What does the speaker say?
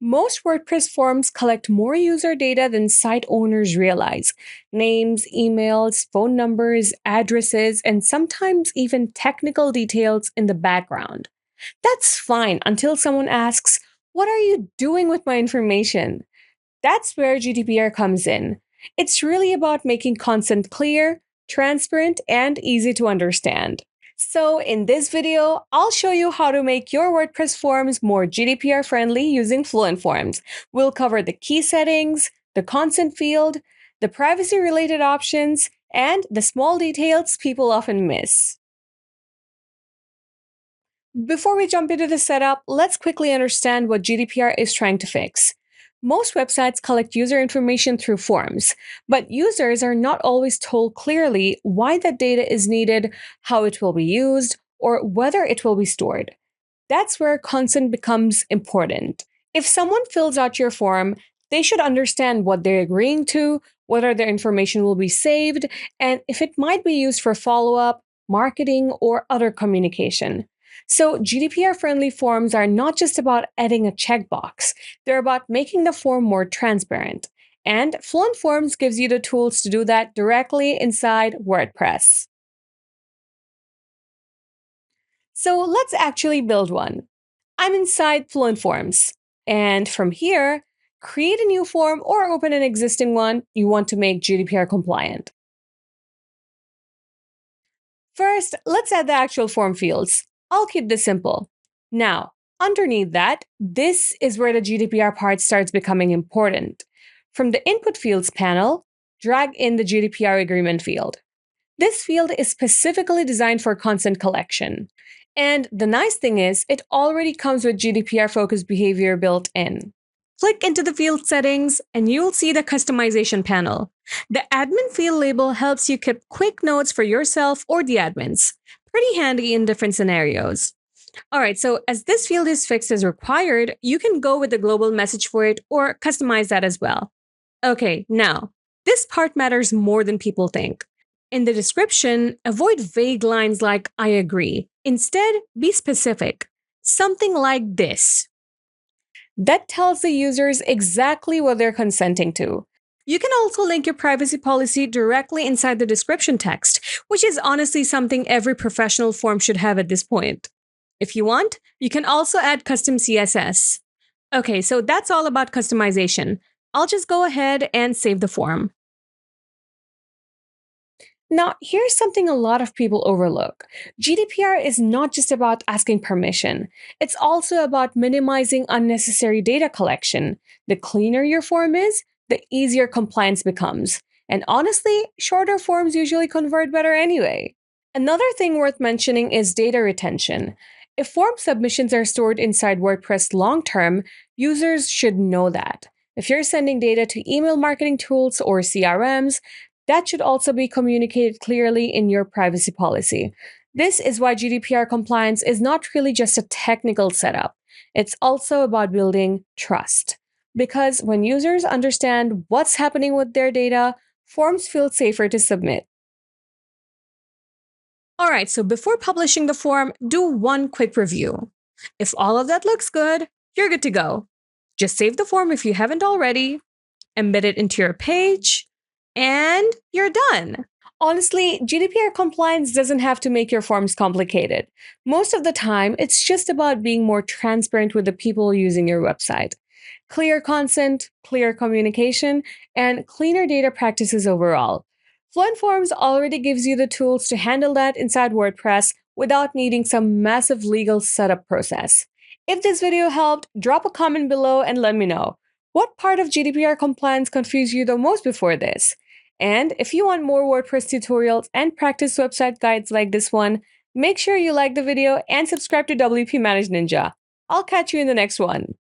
Most WordPress forms collect more user data than site owners realize: names, emails, phone numbers, addresses, and sometimes even technical details in the background. That's fine until someone asks, "What are you doing with my information?" That's where GDPR comes in. It's really about making consent clear, transparent, and easy to understand. So, in this video, I'll show you how to make your WordPress forms more GDPR friendly using Fluent Forms. We'll cover the key settings, the consent field, the privacy related options, and the small details people often miss. Before we jump into the setup, let's quickly understand what GDPR is trying to fix. Most websites collect user information through forms, but users are not always told clearly why that data is needed, how it will be used, or whether it will be stored. That's where consent becomes important. If someone fills out your form, they should understand what they're agreeing to, whether their information will be saved, and if it might be used for follow up, marketing, or other communication. So, GDPR friendly forms are not just about adding a checkbox, they're about making the form more transparent. And Fluent Forms gives you the tools to do that directly inside WordPress. So, let's actually build one. I'm inside Fluent Forms. And from here, create a new form or open an existing one you want to make GDPR compliant. First, let's add the actual form fields. I'll keep this simple. Now, underneath that, this is where the GDPR part starts becoming important. From the Input Fields panel, drag in the GDPR agreement field. This field is specifically designed for consent collection. And the nice thing is, it already comes with GDPR focused behavior built in. Click into the field settings and you'll see the customization panel. The admin field label helps you keep quick notes for yourself or the admins. Pretty handy in different scenarios. All right, so as this field is fixed as required, you can go with the global message for it or customize that as well. Okay, now, this part matters more than people think. In the description, avoid vague lines like "I agree." Instead, be specific. Something like this. That tells the users exactly what they're consenting to. You can also link your privacy policy directly inside the description text, which is honestly something every professional form should have at this point. If you want, you can also add custom CSS. Okay, so that's all about customization. I'll just go ahead and save the form. Now, here's something a lot of people overlook. GDPR is not just about asking permission, it's also about minimizing unnecessary data collection. The cleaner your form is, the easier compliance becomes. And honestly, shorter forms usually convert better anyway. Another thing worth mentioning is data retention. If form submissions are stored inside WordPress long term, users should know that. If you're sending data to email marketing tools or CRMs, that should also be communicated clearly in your privacy policy. This is why GDPR compliance is not really just a technical setup, it's also about building trust. Because when users understand what's happening with their data, forms feel safer to submit. All right, so before publishing the form, do one quick review. If all of that looks good, you're good to go. Just save the form if you haven't already, embed it into your page, and you're done. Honestly, GDPR compliance doesn't have to make your forms complicated. Most of the time, it's just about being more transparent with the people using your website. Clear consent, clear communication, and cleaner data practices overall. Fluent Forms already gives you the tools to handle that inside WordPress without needing some massive legal setup process. If this video helped, drop a comment below and let me know. What part of GDPR compliance confused you the most before this? And if you want more WordPress tutorials and practice website guides like this one, make sure you like the video and subscribe to WP Manage Ninja. I'll catch you in the next one.